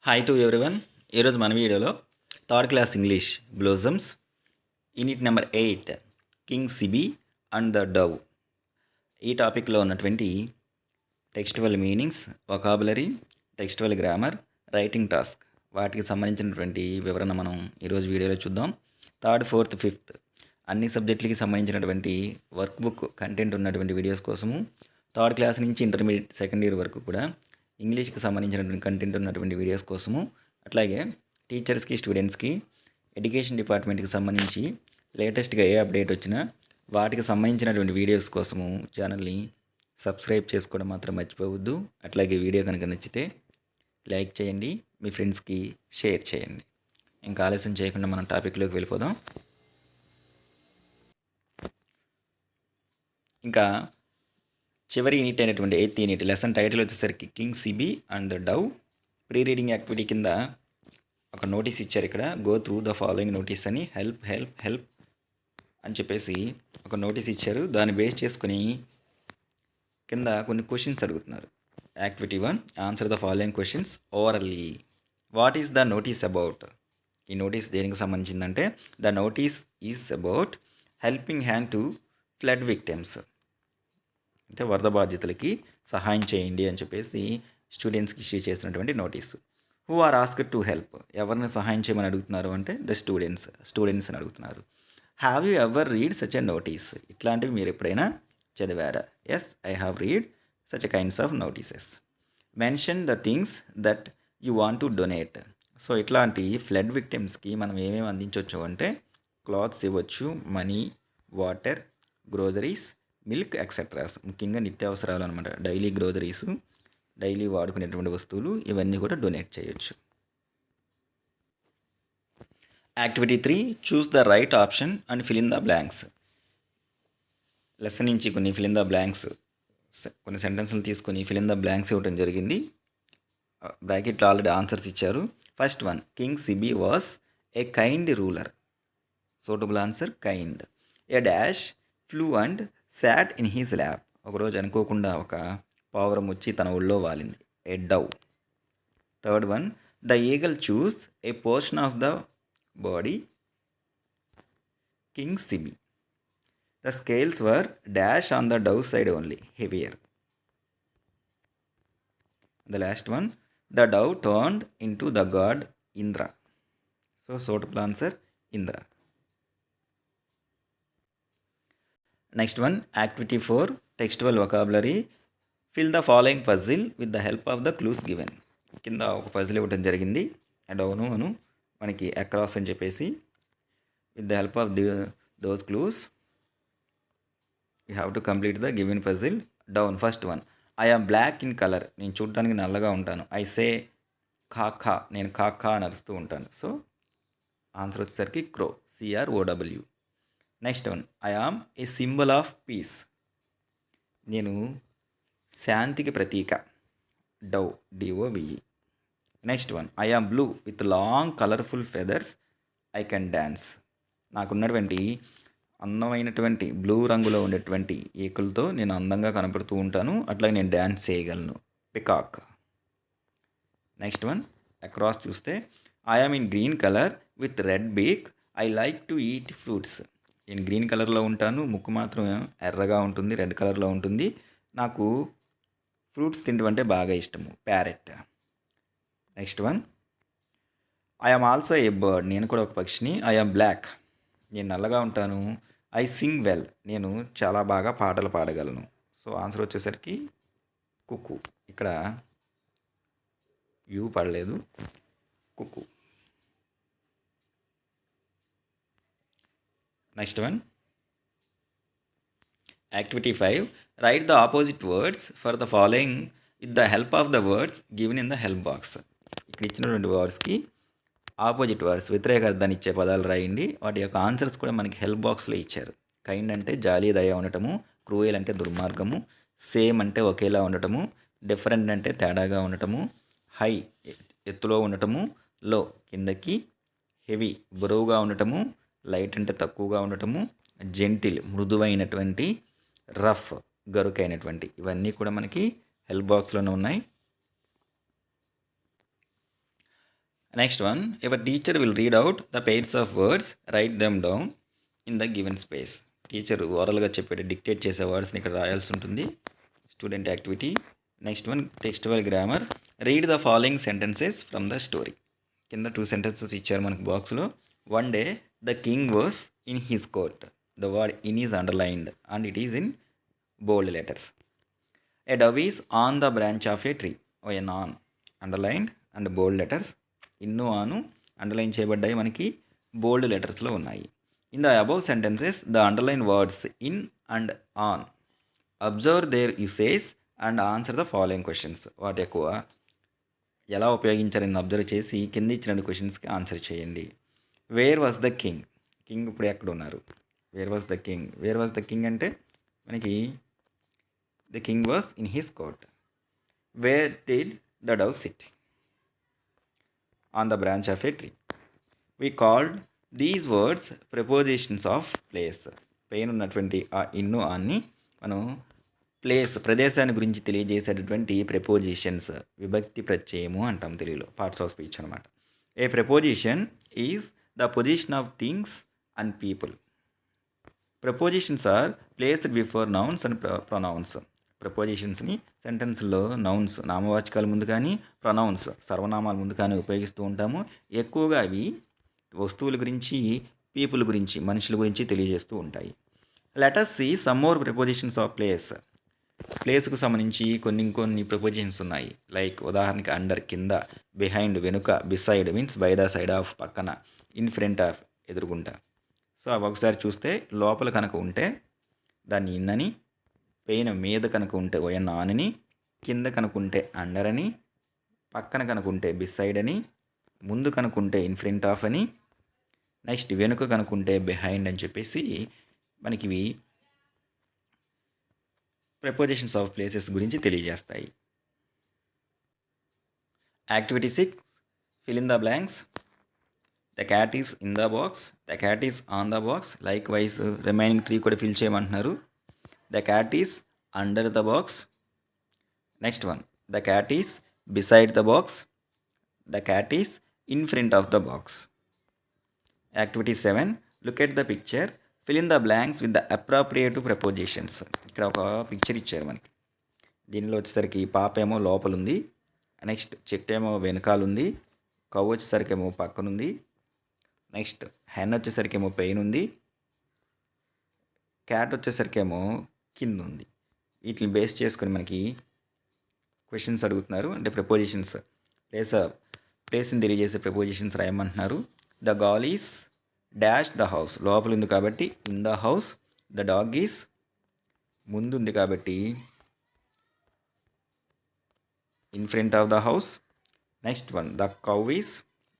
Hi to everyone. ఈరోజు మన వీడియోలో third class English blossoms unit number 8 king Shibi and the dove ఈ టాపిక్లో ఉన్నటువంటి textual meanings, vocabulary, textual grammar, writing task వాటికి సంబంధించినటువంటి వివరణ మనం ఈరోజు వీడియోలో చూద్దాం. థర్డ్, ఫోర్త్, ఫిఫ్త్ అన్ని సబ్జెక్టులకి సంబంధించినటువంటి వర్క్ బుక్ కంటెంట్ ఉన్నటువంటి వీడియోస్ కోసము థర్డ్ క్లాస్ నుంచి ఇంటర్మీడియట్ సెకండ్ ఇయర్ వరకు కూడా ఇంగ్లీష్కి సంబంధించినటువంటి కంటెంట్ ఉన్నటువంటి వీడియోస్ కోసము, అట్లాగే టీచర్స్కి, స్టూడెంట్స్కి, ఎడ్యుకేషన్ డిపార్ట్మెంట్కి సంబంధించి లేటెస్ట్గా ఏ అప్డేట్ వచ్చినా వాటికి సంబంధించినటువంటి వీడియోస్ కోసము ఛానల్ని సబ్స్క్రైబ్ చేసుకోవడం మాత్రం మర్చిపోవద్దు. అట్లాగే వీడియో కనుక నచ్చితే లైక్ చేయండి, మీ ఫ్రెండ్స్కి షేర్ చేయండి. ఇంకా ఆలస్యం చేయకుండా మనం టాపిక్లోకి వెళ్ళిపోదాం. ఇంకా చివరి యూనిట్ అయినటువంటి 8th యూనిట్ లెసన్ టైటిల్ వచ్చేసరికి king Shibi and the dove. Pre reading activity కింద ఒక నోటీస్ ఇచ్చారు. ఇక్కడ go through the following notice అని హెల్ప్ హెల్ప్ హెల్ప్ అని చెప్పేసి ఒక నోటీస్ ఇచ్చారు. దాన్ని బేస్ చేసుకుని కింద కొన్ని క్వశ్చన్స్ అడుగుతున్నారు. Activity 1, answer the following questions overall. What is the notice about? ఈ నోటీస్ దేనికి సంబంధించిందంటే the notice is about helping hand to flood victims, అంటే వరద బాధితులకి సహాయం చేయండి అని చెప్పేసి స్టూడెంట్స్కి ఇష్యూ చేసినటువంటి notice. Who are asked to help? ఎవరిని సహాయం చేయమని అడుగుతున్నారు అంటే ద స్టూడెంట్స్ అని అడుగుతున్నారు. Have you ever read such a notice? ఇట్లాంటివి మీరు ఎప్పుడైనా చదివారా? Yes, I have read such a kinds of notices. Mention the things that you want to donate. So ఇట్లాంటి ఫ్లడ్ విక్టిమ్స్కి మనం ఏమేమి అందించవచ్చు అంటే క్లాత్స్ ఇవ్వచ్చు, money, water, groceries, milk etceteras, ముఖ్యంగా నిత్యావసరాలు అనమాట. డైలీ గ్రోసరీస్, డైలీ వాడుకునేటువంటి వస్తువులు ఇవన్నీ కూడా డొనేట్ చేయొచ్చు. Activity 3, choose the right option and fill in the blanks. Lesson నుంచి కొన్ని ఫిల్ ఇన్ ద బ్లాంక్స్, కొన్ని సెంటెన్స్లు తీసుకొని ఫిల్ ఇన్ ద బ్లాంక్స్ ఇవ్వడం జరిగింది. బ్రాకెట్లో ఆల్రెడీ ఆన్సర్స్ ఇచ్చారు. First one, king Sibi was a kind ruler. Suitable answer kind. A dash flew and sat in his lap. ఒకరోజు అనుకోకుండా ఒక పావురం వచ్చి తన ఒళ్ళో వాలింది. A dove. Third one, the eagle chose a portion of the body king Sibi. The scales were dash on the dove side only, heavier. The last one, the dove turned into the god Indra. So suitable answer Indra. Next one, activity 4, textual vocabulary. Fill the following puzzle with the help of the clues given. కింద ఒక puzzle ఇవ్వడం జరిగింది. Down అను మనకి across అని చెప్పేసి with the help of those clues you have to complete the given puzzle. Down. First one, I am black in colour. నేను చూడటానికి నల్లగా ఉంటాను. ఐ సే ఖా, నేను ఖా అని అరుస్తూ ఉంటాను. సో ఆన్సర్ వచ్చేసరికి crow, CROW. Next one, I am a symbol of peace. నేను శాంతికి ప్రతీక. Dove, DOVE. Next one, I am blue with long colourful feathers, I can dance. నాకున్నటువంటి అందమైనటువంటి బ్లూ రంగులో ఉండేటువంటి ఈకలతో నేను అందంగా కనపడుతూ ఉంటాను, అట్లాగే నేను డ్యాన్స్ చేయగలను. పికాక్. నెక్స్ట్ వన్, అక్రాస్ చూస్తే I am in green colour with red beak, I like to eat fruits. నేను గ్రీన్ కలర్లో ఉంటాను, ముక్కు మాత్రం ఎర్రగా ఉంటుంది, రెడ్ కలర్లో ఉంటుంది. నాకు ఫ్రూట్స్ తినడం అంటే బాగా ఇష్టము. Parrot. Next one, I am also a bird. నేను కూడా ఒక పక్షిని. I am black. నేను నల్లగా ఉంటాను. I sing well. నేను చాలా బాగా పాటలు పాడగలను. సో ఆన్సర్ వచ్చేసరికి కుక్కు. ఇక్కడ యూ పడలేదు, cuckoo. Next one, activity 5, write the opposite words for the following with the help of the words given in the help box. ఇక్కడ ఇచ్చినటువంటి వర్డ్స్కి ఆపోజిట్ వర్డ్స్, వ్యతిరేక అర్థాన్ని ఇచ్చే పదాలు రాయండి. వాటి యొక్క ఆన్సర్స్ కూడా మనకి హెల్ప్ బాక్స్లో ఇచ్చారు. కైండ్ అంటే జాలి, దయ ఉండటము. క్రూయల్ అంటే దుర్మార్గము. సేమ్ అంటే ఒకేలా ఉండటము. డిఫరెంట్ అంటే తేడాగా ఉండటము. హై ఎత్తులో ఉండటము. లో కిందకి. హెవీ బరువుగా ఉండటము. లైట్ అంటే తక్కువగా ఉండటము. జెంటిల్ మృదువైనటువంటి. రఫ్ గరుకైనటువంటి. ఇవన్నీ కూడా మనకి హెల్ప్ బాక్స్లోనే ఉన్నాయి. Next one, your teacher will read out the pairs of words, write them down in the given space. Teacher ఓరల్గా చెప్పేది డిక్టేట్ చేసే వర్డ్స్ని ఇక్కడ రాయాల్సి ఉంటుంది. Student activity. Next one, textual grammar, read the following sentences from the story. కింద 2 sentences ఇచ్చారు మనకు బాక్స్లో. One day the king was in his court. The word in is underlined and it is in bold letters. A dove is on the branch of a tree. O N on underlined and bold letters. ఇన్ను ఆను underline చేయబడ్డాయి, మనకి bold లెటర్స్లో ఉన్నాయి. In the above sentences the underline words in and on. Observe their usage and answer the following questions. వాటి ఎక్కువ ఎలా ఉపయోగించారని observe చేసి కింద ఇచ్చిన క్వశ్చన్స్కి ఆన్సర్ చేయండి. Where was the king. King ఇప్పుడు ఎక్కడ ఉన్నారు? Where was the king. Where was the king అంటే మనకి the king was in his court. Where did the Dove SIT? On the branch of A tree. We called these words prepositions of place. పైన ఉన్నటువంటి ఆ ఇన్ను ఆన్ని మనం place, ప్రదేశాన్ని గురించి తెలియజేసేటటువంటి prepositions, విభక్తి ప్రత్యయము అంటాం తెలుగులో, పార్ట్స్ ఆఫ్ స్పీచ్ అనమాట. A preposition is the position of things and people. Prepositions are placed before nouns and pronouns. ప్రపోజిషన్స్ని సెంటెన్స్లో నౌన్స్, నామవాచకాల ముందు కానీ, ప్రొనౌన్స్, సర్వనామాల ముందు కానీ ఉపయోగిస్తూ ఉంటాము. ఎక్కువగా అవి వస్తువుల గురించి, పీపుల్ గురించి, మనుషుల గురించి తెలియజేస్తూ ఉంటాయి. Let us see some more prepositions of place. ప్లేస్కు సంబంధించి కొన్ని ప్రపోజిషన్స్ ఉన్నాయి. లైక్ ఉదాహరణకి అండర్ కింద, బిహైండ్ వెనుక, beside means by the side of పక్కన, ఇన్ ఫ్రంట్ ఆఫ్ ఎదురుగుంట. సో అవి ఒకసారి చూస్తే లోపల కనుక ఉంటే దాన్ని ఇన్ అని, పైన మీద కనుక ఉంటే ఓఎన్ ఆన్ అని, కింద కనుకుంటే అండర్ అని, పక్కన కనుకుంటే బిసైడ్ అని, ముందు కనుకుంటే ఇన్ ఫ్రంట్ ఆఫ్ అని, నెక్స్ట్ వెనుక కనుకుంటే బిహైండ్ అని చెప్పేసి మనకి ఇవి ప్రిపోజిషన్స్ ఆఫ్ ప్లేసెస్ గురించి తెలియజేస్తాయి. Activity 6, fill in the blanks. The cat is in the box, the cat is on the box. Likewise remaining 3 కూడా ఫిల్ చేయమంటున్నారు. The cat is under the box. Next one, the cat is beside the box. The cat is in front of the box. Activity 7, look at the picture, fill in the blanks with the appropriative prepositions. ఇక్కడ ఒక picture ఇచ్చారు మనకి. దీనిలో వచ్చేసరికి పాప ఏమో లోపల ఉంది, నెక్స్ట్ చెట్టు ఏమో వెనకాల ఉంది, కవ్వు వచ్చేసరికి ఏమో పక్కనుంది, నెక్స్ట్ హెన్ వచ్చేసరికి ఏమో పైన ఉంది, క్యాట్ వచ్చేసరికి ఏమో కింద ఉంది. వీటిని బేస్ చేసుకొని మనకి క్వశ్చన్స్ అడుగుతున్నారు. అంటే ప్రపోజిషన్స్, ప్లేస్ని తెలియజేసే ప్రపోజిషన్స్ రాయమంటున్నారు. The girl is dash the house. లోపల ఉంది కాబట్టి in the house. The dog is ముందు ఉంది కాబట్టి in front of the house. Next one, the cow is,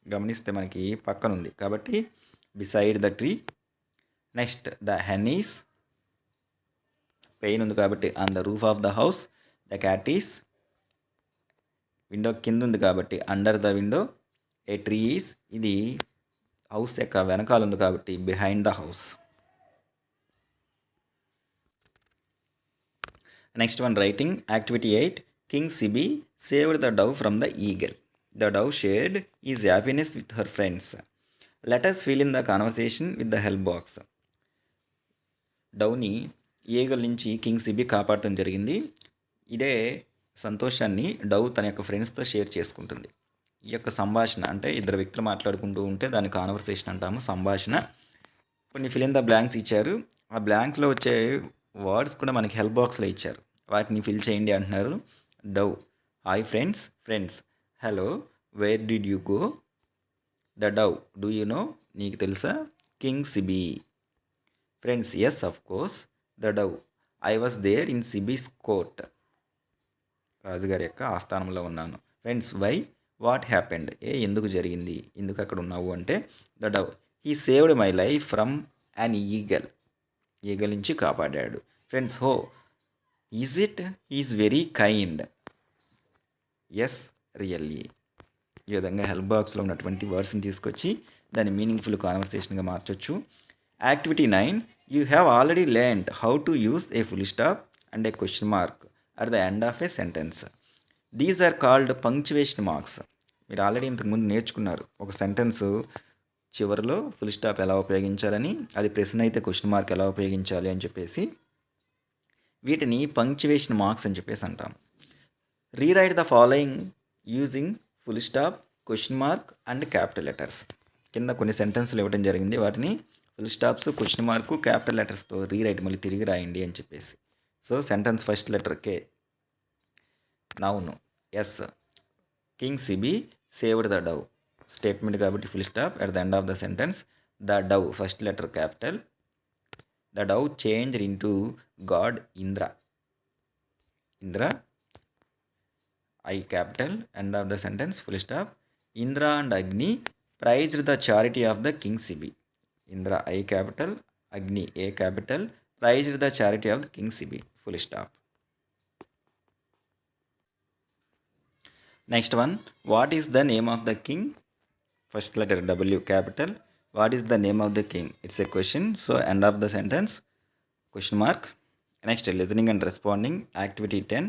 గమనిస్తే మనకి పక్కన ఉంది కాబట్టి beside the tree. Next the hen is, పైన ఉంది కాబట్టి on the roof of the house. The cat is, window కింద ఉంది కాబట్టి under the window. A tree is, ఇది హౌస్ యొక్క వెనకాల ఉంది కాబట్టి behind the house. Next one, writing. Activity 8, king Sibi saved the dove from the eagle. The dove shared is happiness with her friends. Let us fill in the conversation with the help box. డవ్ని eagle నుంచి king Sibi కాపాడటం జరిగింది. ఇదే సంతోషాన్ని Dove తన యొక్క ఫ్రెండ్స్తో share చేసుకుంటుంది. ఈ యొక్క సంభాషణ అంటే ఇద్దరు వ్యక్తులు మాట్లాడుకుంటూ ఉంటే దాన్ని కాన్వర్సేషన్ అంటాము, సంభాషణ. కొన్ని ఫిల్ ఇన్ ద బ్లాంక్స్ ఇచ్చారు. ఆ బ్లాంక్స్లో వచ్చే వర్డ్స్ కూడా మనకి హెల్ప్ బాక్స్లో ఇచ్చారు. వాటిని ఫిల్ చేయండి అంటున్నారు. Dove, hi friends. Friends, hello, where did you go? The dove, do you know, నీకు తెలుసా? King Sibi. Friends, yes of course. The dove, I was there in Sibi's court. రాజుగారి యొక్క ఆస్థానంలో ఉన్నాను. ఫ్రెండ్స్, వై, వాట్ హ్యాపెండ్, ఎందుకు జరిగింది, ఎందుకు అక్కడ ఉన్నావు అంటే the dove, he saved my life from an eagle. Eagle నుంచి కాపాడాడు. Friends, who, is it, is very kind. Yes, really. ఈ విధంగా హెల్ప్ బాక్స్లో ఉన్నటువంటి వర్డ్స్ని తీసుకొచ్చి దాన్ని మీనింగ్ఫుల్ కాన్వర్సేషన్గా మార్చొచ్చు. Activity 9, you have already learned how to use A full stop and A question mark at the end of a sentence. These are called punctuation marks. మీరు already ఇంతకుముందు నేర్చుకున్నారు. ఒక సెంటెన్స్ చివరిలో ఫుల్ స్టాప్ ఎలా ఉపయోగించాలని, అది ప్రశ్న అయితే క్వశ్చన్ మార్క్ ఎలా ఉపయోగించాలి అని చెప్పేసి వీటిని పంక్చువేషన్ మార్క్స్ అని చెప్పేసి అంటాం. Rewrite the following using full stop, question mark and capital letters. కింద కొన్ని సెంటెన్స్లు ఇవ్వడం జరిగింది. వాటిని full stops, question mark, capital లెటర్స్తో రీరైట్ మళ్ళీ తిరిగి రాయండి అని చెప్పేసి. So sentence first letter K, noun. Yes, king Sibi saved the dove. Statement కాబట్టి full stop. At the end of the sentence the dove, first letter capital. The dove changed into god Indra. Indra, I capital. End of the sentence full stop. Indra and Agni praised the charity of the king Sibi. Indra, I capital. Agni, A capital. Praised the charity of the king Sibi. Full stop. Next one. What is the name of the king? First letter W capital. What is the name of the king? It's a question. So end of the sentence question mark. Next, listening and responding. Activity 10.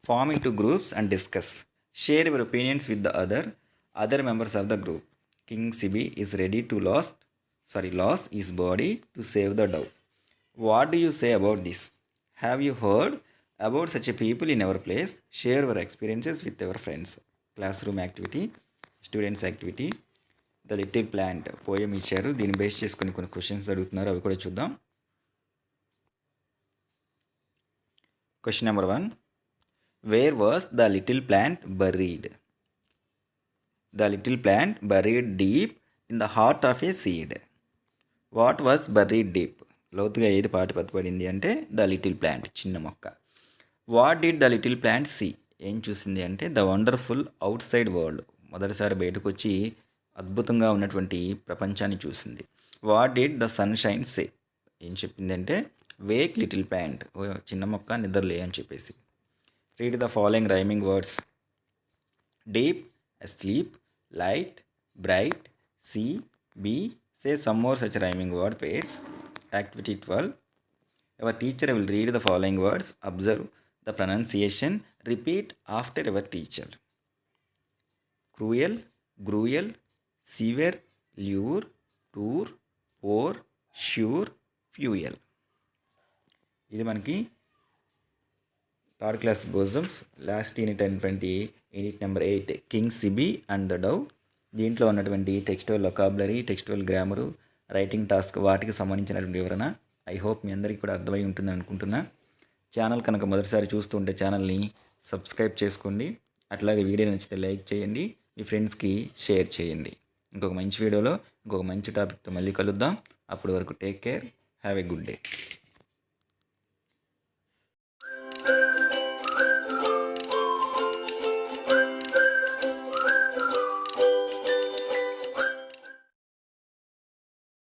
Form into groups and discuss. Share your opinions with the other members of the group. King Sibi is ready to lost his body to save the dove. What do you say about this? Have you heard about such a people in our place? Share your experiences with your friends. Classroom activity, students activity. The Little Plant poem ఇచ్చారు. దీన్ని base చేసుకుని కొన్ని questions అడుగుతున్నారు, అవి కూడా చూద్దాం. Question number 1. Where was the little plant buried? The little plant buried deep in the heart of a seed. What was buried deep? లోతుగా ఏది పాతిపడింది అంటే ద లిటిల్ ప్లాంట్, చిన్న మొక్క. What did the little plant see? ఏం చూసింది అంటే the wonderful outside world. మొదటిసారి బయటకు వచ్చి అద్భుతంగా ఉన్నటువంటి ప్రపంచాన్ని చూసింది. What did the sunshine say? ఏం చెప్పింది అంటే వేక్ లిటిల్ ప్లాంట్, చిన్న మొక్క నిద్రలే అని చెప్పేసి. Read the following rhyming words. Deep, asleep, light, bright, see, be. Say some more such rhyming word pairs. Activity 12. Our teacher will read the following words. Observe the pronunciation. Repeat after our teacher. Cruel, gruel, severe, lure, tour, pour, sure, fuel. ఇది మనకి third class blossoms last unit అయినటువంటి unit number 8 king Shibi and the dove. దీంట్లో ఉన్నటువంటి textual vocabulary, textual grammar, writing task, వాటికి సంబంధించినటువంటి వివరణ. I hope మీ అందరికీ కూడా అర్థమై ఉంటుందని అనుకుంటున్నా. ఛానల్ కనుక మొదటిసారి చూస్తుంటే ఛానల్ని సబ్స్క్రైబ్ చేసుకోండి. అట్లాగే వీడియో నచ్చితే లైక్ చేయండి, మీ ఫ్రెండ్స్కి షేర్ చేయండి. ఇంకొక మంచి వీడియోలో ఇంకొక మంచి టాపిక్తో మళ్ళీ కలుద్దాం. అప్పటి వరకు take care, have a good day.